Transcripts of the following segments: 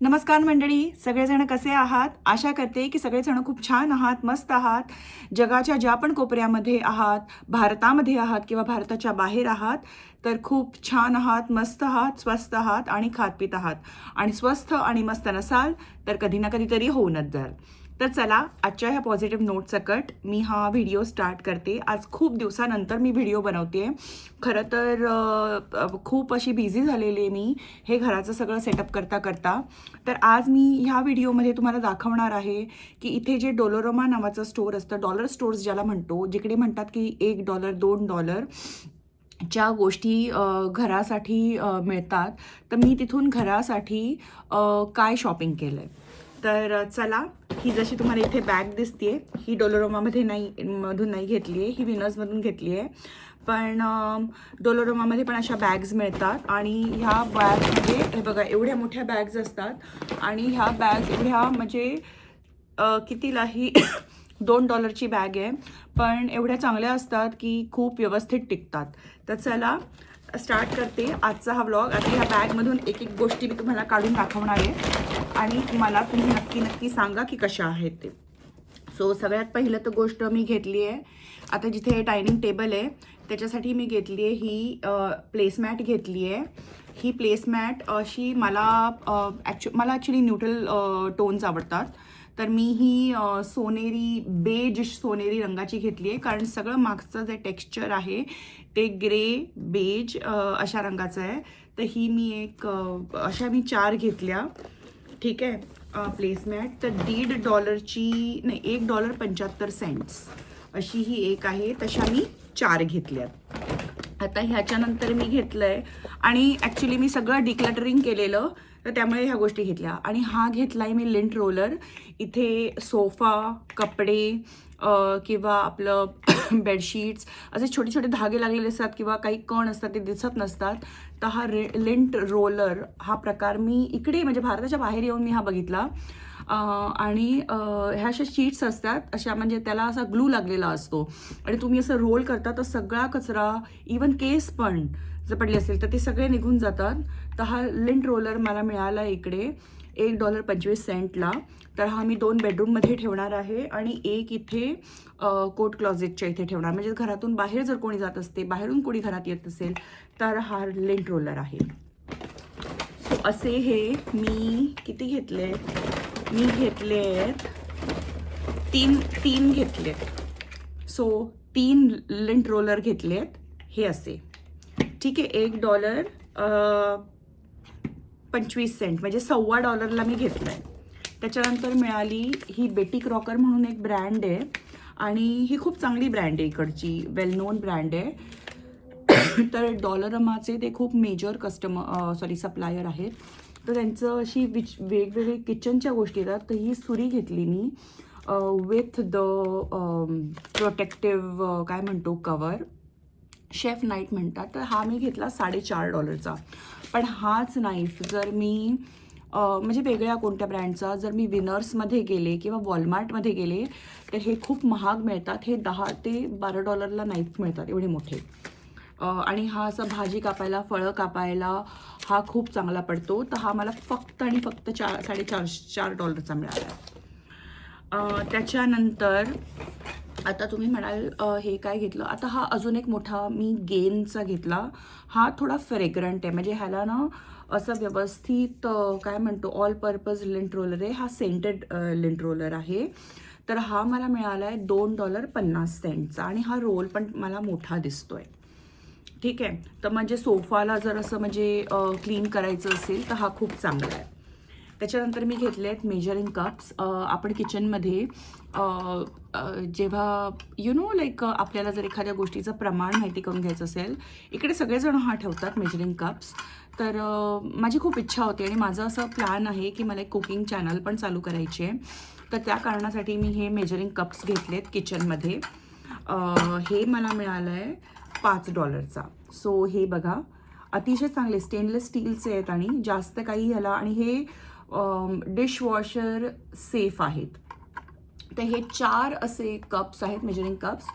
नमस्कार मंडळी, सगळेजण कसे आहात? आशा करते की सगळेजण खूप छान आहात, मस्त आहात. जगाच्या ज्या पण कोपऱ्यामध्ये आहात, भारतामध्ये आहात किंवा भारताच्या बाहेर आहात, तर खूप छान आहात, मस्त आहात, स्वस्त आहात आणि खात पीत आहात. आणि स्वस्थ आणि मस्त नसाल तर कधी ना कधीतरी होऊनच जाल. तर चला, आजच्या ह्या पॉझिटिव्ह नोट सकट मी हा व्हिडिओ स्टार्ट करते. आज खूप दिवसानंतर मी व्हिडिओ बनवते. खरं तर खूप अशी बिझी झालेली आहे मी हे घराचं सगळं सेटअप करता करता. तर आज मी ह्या व्हिडिओमध्ये तुम्हाला दाखवणार आहे की इथे जे डोलोरोमा नावाचं स्टोअर असतं, डॉलर स्टोअर्स ज्याला म्हणतो, जिकडे म्हणतात की $1 $2 ज्या गोष्टी घरासाठी मिळतात, तर मी तिथून घरासाठी काय शॉपिंग केलं आहे. तर चला, ही जशी तुम्हाला इथे बॅग दिसते, ही डोलोरोमामध्ये मधून नाही घेतली आहे, ही विनर्समधून घेतली आहे. पण डोलोरोमामध्ये पण अशा बॅग्स मिळतात आणि ह्या बॅग्समध्ये हे बघा, एवढ्या मोठ्या बॅग्स असतात आणि ह्या बॅग्स एवढ्या म्हणजे कितीलाही $2ची बॅग आहे, पण एवढ्या चांगल्या असतात की खूप व्यवस्थित टिकतात. तर चला स्टार्ट करते आजचा हा व्लॉग. आता ह्या बॅगमधून एक एक गोष्टी मी तुम्हाला काढून दाखवणार आहे आणि मला तुम्ही नक्की सांगा की कशा आहेत ते. सो सगळ्यात पहिलं तर गोष्ट मी घेतली आहे, आता जिथे डायनिंग टेबल आहे त्याच्यासाठी मी घेतली आहे ही प्लेसमॅट घेतली आहे. ही प्लेसमॅट अशी मला ॲक्च्युली न्यूट्रल टोन्स आवडतात, तर मी ही सोनेरी रंगाची घेतली आहे, कारण सगळं मागचं जे टेक्स्चर आहे ते ग्रे बेज अशा रंगाचं आहे. तर ही मी अशा मी 4 घेतल्या. ठीक आहे. प्लेसमॅट तर $1.50ची नाही, $1.75 अशी ही एक आहे, तशा मी 4 घेतल्यात. आता ह्याच्यानंतर मी घेतलं आहे आणि ॲक्च्युली मी सगळं डिक्लटरिंग केलेलं, तर त्यामुळे ह्या गोष्टी घेतल्या. आणि हा घेतला आहे मी लिंट रोलर. इथे सोफा, कपडे किंवा आपलं बेडशीट्स असे छोटे छोटे धागे लागलेले असतात किंवा काही कण असतात, ते दिसत नसतात. तर हा लिंट रोलर हा प्रकार मी इकडे म्हणजे भारताच्या बाहेर येऊन मी हा बघितला. आणि ह्या अशा शीट्स असतात अशा, म्हणजे त्याला असा ग्लू लागलेला असतो आणि तुम्ही असं रोल करता तर सगळा कचरा, इवन केस पण जर पडले असेल तर ते सगळे निघून जातात. तर हा लिंट रोलर मला मिळाला इकडे $1.25ला. तर हा मी 2 बेडरूममध्ये ठेवणार आहे आणि एक इथे कोट क्लॉझेटच्या इथे ठेवणार. म्हणजे घरातून बाहेर जर कोणी जात असते, बाहेरून कोणी घरात येत असेल, तर हा लिंट रोलर आहे. सो असे हे मी किती घेतले, मी घेतले आहेत तीन घेतलेत. सो 3 लिंट रोलर घेतलेत हे असे. ठीक आहे. $1.25 म्हणजे $1.25ला मी घेतलं आहे. त्याच्यानंतर मिळाली ही बेटी क्रॉकर म्हणून एक ब्रँड आहे आणि ही खूप चांगली ब्रँड आहे, इकडची वेल नोन ब्रँड आहे. तर डॉलरमाचे ते खूप मेजर सप्लायर आहेत. तर त्यांचं अशी वेगवेगळे किचनच्या गोष्टी येतात. तर ही सुरी घेतली मी विथ द प्रोटेक्टिव्ह काय म्हणतो कवर, शेफ नाईफ म्हणतात. तर हा मी घेतला $4.5चा. पण हाच नाईफ जर मी म्हणजे वेगळ्या कोणत्या ब्रँडचा जर मी विनर्समध्ये गेले किंवा वॉलमार्टमध्ये गेले तर हे खूप महाग मिळतात. हे $10 ते $12ला नाईफ मिळतात, एवढे मोठे. आणि हा असा भाजी कापायला, फळं कापायला हा खूप चांगला पडतो. तर हा मला फक्त आणि फक्त $4.5चा मिळाला. त्याच्यानंतर आता तुम्ही म्हणाल हे काय घेतलं. आता हा अजून एक मोठा मी गेनचा घेतला. हा थोडा फ्रेग्रंट आहे, म्हणजे ह्याला ना असं व्यवस्थित काय म्हणतो ऑल पर्पज लिंट रोलर आहे. हा सेंटेड लिंट रोलर आहे. तर हा मला मिळाला आहे $2.50चा आणि हा रोल पण मला मोठा दिसतोय. ठीक आहे. तर म्हणजे सोफाला जर असं म्हणजे क्लीन करायचं असेल तर हा खूप चांगला आहे. त्याच्यानंतर मी घेतले आहेत मेजरिंग कप्स. आपण किचनमध्ये जेव्हा लाईक आपल्याला जर एखाद्या गोष्टीचं प्रमाण माहिती करून घ्यायचं असेल, इकडे सगळेजण हा ठेवतात मेजरिंग कप्स. तर माझी खूप इच्छा होती आणि माझं असं प्लॅन आहे की मला एक कुकिंग चॅनल पण चालू करायची आहे. तर त्या कारणासाठी मी हे मेजरिंग कप्स घेतलेत किचनमध्ये. हे मला मिळालं आहे $5चा. सो हे बघा, अतिशय चांगले स्टेनलेस स्टीलचे आहेत आणि जास्त काही ह्याला, आणि हे डिशवॉशर सेफ आहेत. तर हे 4 असे कप्स आहेत, मेजरिंग कप्स.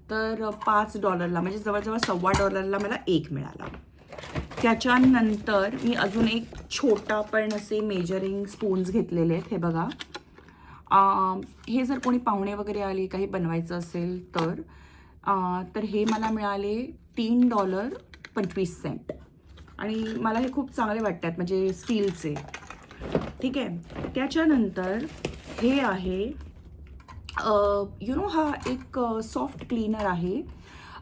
तर $5ला म्हणजे जवळजवळ $1.25ला मला एक मिळाला. त्याच्यानंतर मी अजून एक छोटा पण असे मेजरिंग स्पून्स घेतलेले आहेत. हे बघा, हे जर कोणी पाहुणे वगैरे आले, काही बनवायचं असेल तर हे मला मिळाले $3.25 आणि मला हे खूप चांगले वाटतात, म्हणजे स्टीलचे. ठीक आहे. त्याच्यानंतर हे आहे हा एक सॉफ्ट क्लीनर आहे.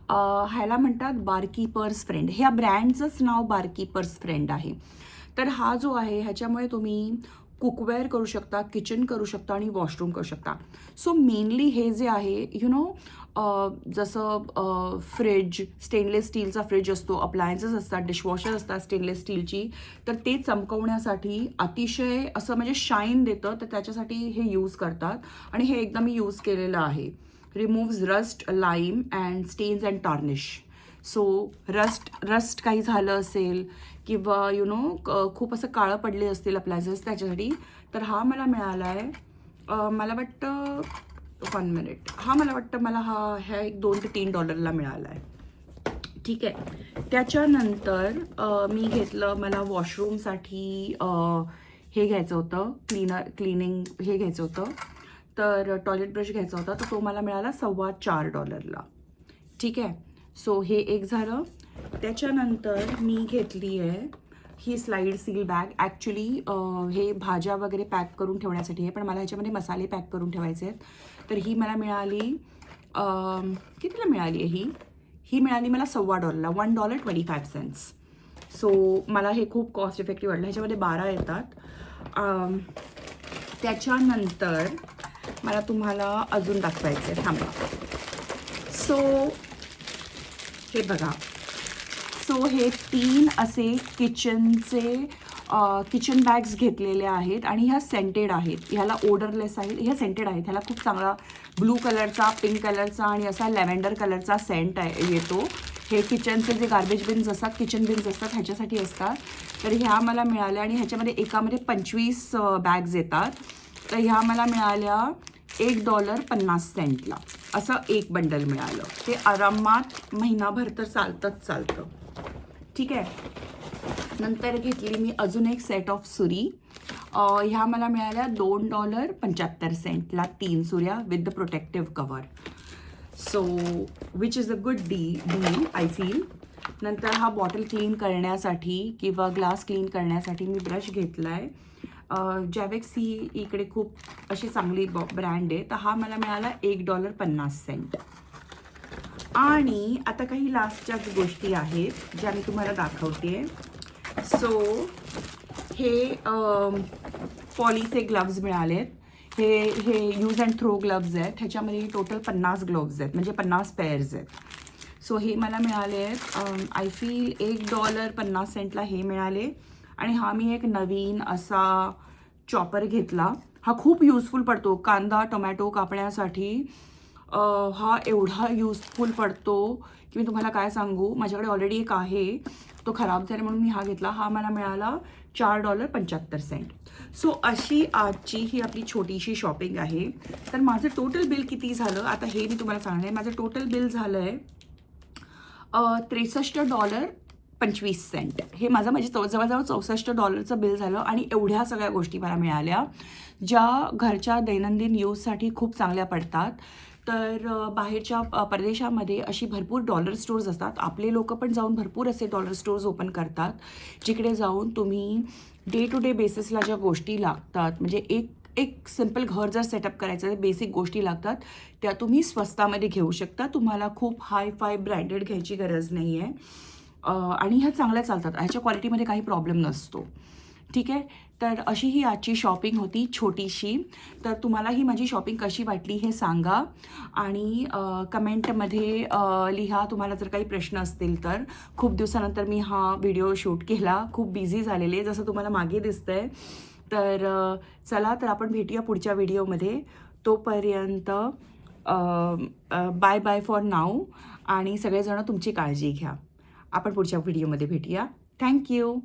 ह्याला म्हणतात बारकीपर्स फ्रेंड. ह्या ब्रँडचंच नाव बारकीपर्स फ्रेंड आहे. तर हा जो आहे ह्याच्यामुळे तुम्ही कुकवेअर करू शकता, किचन करू शकता आणि वॉशरूम करू शकता. सो मेनली हे जे आहे जसं फ्रिज, स्टेनलेस स्टीलचा फ्रिज असतो, अप्लायन्सेस असतात, डिशवॉशर असतात स्टेनलेस स्टीलची, तर ते चमकवण्यासाठी अतिशय असं म्हणजे शाईन देतं, तर त्याच्यासाठी हे यूज करतात. आणि हे एकदा मी यूज केलेलं आहे. Removes rust, lime and stains and tarnish. So rust काही झालं असेल किंवा खूप असं काळं पडले असतील अप्लायन्सेस त्याच्यासाठी, तर हा मला मिळाला आहे. मला वाटतं 1 मिनिट, मला वाटतं मला ह्या एक $2 ते $3 मिळाला आहे. ठीक आहे. त्याच्यानंतर मी घेतलं, मला वॉशरूमसाठी हे घ्यायचं होतं, क्लिनिंग हे घ्यायचं होतं, तर टॉयलेट ब्रश घ्यायचा होता, तर तो मला मिळाला $4.25. ठीक आहे. सो हे एक झालं. त्याच्यानंतर मी घेतली आहे ही स्लाईड सील बॅग. ॲक्च्युली हे भाज्या वगैरे पॅक करून ठेवण्यासाठी आहे, पण मला ह्याच्यामध्ये मसाले पॅक करून ठेवायचे आहेत. तर ही मला मिळाली, कितीला मिळाली आहे ही मिळाली मला $1.25, $1.25. सो मला हे खूप कॉस्ट इफेक्टिव्ह वाटलं. ह्याच्यामध्ये 12 येतात. त्याच्यानंतर मला तुम्हाला अजून दाखवायचं आहे, थांबा. सो हे बघा, हे 3 असे किचन बॅग्स घेतलेले आहेत आणि ह्या सेंटेड आहेत. ह्याला ओडरलेस आहेत, ह्या सेंटेड आहेत. ह्याला खूप चांगला ब्लू कलरचा, पिंक कलरचा आणि असा लॅव्हेंडर कलरचा सेंट येतो. हे किचनचे जे गार्बेज बिन्स असतात, किचन बिन्स असतात, ह्याच्यासाठी असतात. तर ह्या मला मिळाल्या आणि ह्याच्यामध्ये एकामध्ये 25 बॅग्स येतात. तर ह्या मला मिळाल्या $1.50 असं एक बंडल मिळालं. ते आरामात महिनाभर तर चालतं. ठीक आहे. नंतर घेतली मी अजून एक सेट ऑफ सुरी. ह्या मला मिळाल्या $2.75 3 सुऱ्या with the protective cover. So which is a good deal I feel. नंतर हा बॉटल क्लीन करण्यासाठी किंवा ग्लास क्लीन करण्यासाठी मी ब्रश घेतला आहे. जॅवेक्स ही इकडे खूप अशी चांगली ब्रँड आहे. तर हा मला मिळाला $1.50. आणि आता काही लास्टच्याच गोष्टी आहेत ज्या मी तुम्हाला दाखवते. सो हे पॉलीचे ग्लव्ज मिळालेत. हे यूज अँड थ्रो ग्लव्ज आहेत. ह्याच्यामध्ये टोटल 50 ग्लव्ज आहेत, म्हणजे 50 पेअर्स आहेत. सो हे मला मिळाले आहेत आय फील $1.50 हे मिळाले. आणि हा मी एक नवीन असा चॉपर घेतला. हा खूप युजफुल पडतो कांदा टोमॅटो कापण्यासाठी. हा एवढा युजफुल पडतो की मी तुम्हाला काय सांगू. माझ्याकडे ऑलरेडी एक आहे, तो खराब झाला म्हणून मी हा घेतला. हा मला मिळाला $4.75. सो अशी आजची ही आपली छोटीशी शॉपिंग आहे. तर माझं टोटल बिल किती झालं आता हे मी तुम्हाला सांगणार आहे. माझं टोटल बिल झालं आहे $63.25. हे म्हणजे जवळजवळ $64 बिल झालं. आणि एवढ्या सगळ्या गोष्टी मला मिळाल्या ज्या घरच्या दैनंदिन यूजसाठी खूप चांगल्या पडतात. तर बाहेरच्या परदेशामध्ये अशी भरपूर डॉलर स्टोर्स असतात. आपले लोक पण जाऊन भरपूर असे डॉलर स्टोर्स ओपन करतात, जिकडे जाऊन तुम्ही डे टू डे बेसिसला ज्या गोष्टी लागतात, म्हणजे एक सिम्पल घर जर सेटअप करायचं तर बेसिक गोष्टी लागतात, त्या तुम्ही स्वस्तामध्ये घेऊ शकता. तुम्हाला खूप हाय फाय ब्रँडेड घ्यायची गरज नाही आहे. आणि ह्या चांगल्या चालतात, ह्याच्या क्वालिटीमध्ये काही प्रॉब्लेम नसतो. ठीक आहे. तर अशी ही आजची शॉपिंग होती छोटीशी. तर तुम्हाला ही माझी शॉपिंग कशी वाटली हे सांगा आणि कमेंटमध्ये लिहा तुम्हाला जर काही प्रश्न असतील तर. खूप दिवसानंतर मी हा व्हिडिओ शूट केला, खूप बिझी झालेले जसं तुम्हाला मागे दिसतंय. तर चला तर आपण भेटूया पुढच्या व्हिडिओमध्ये. तोपर्यंत बाय बाय फॉर नाऊ आणि सगळेजण तुमची काळजी घ्या. आपण पुढच्या व्हिडिओमध्ये भेटूया. थँक्यू.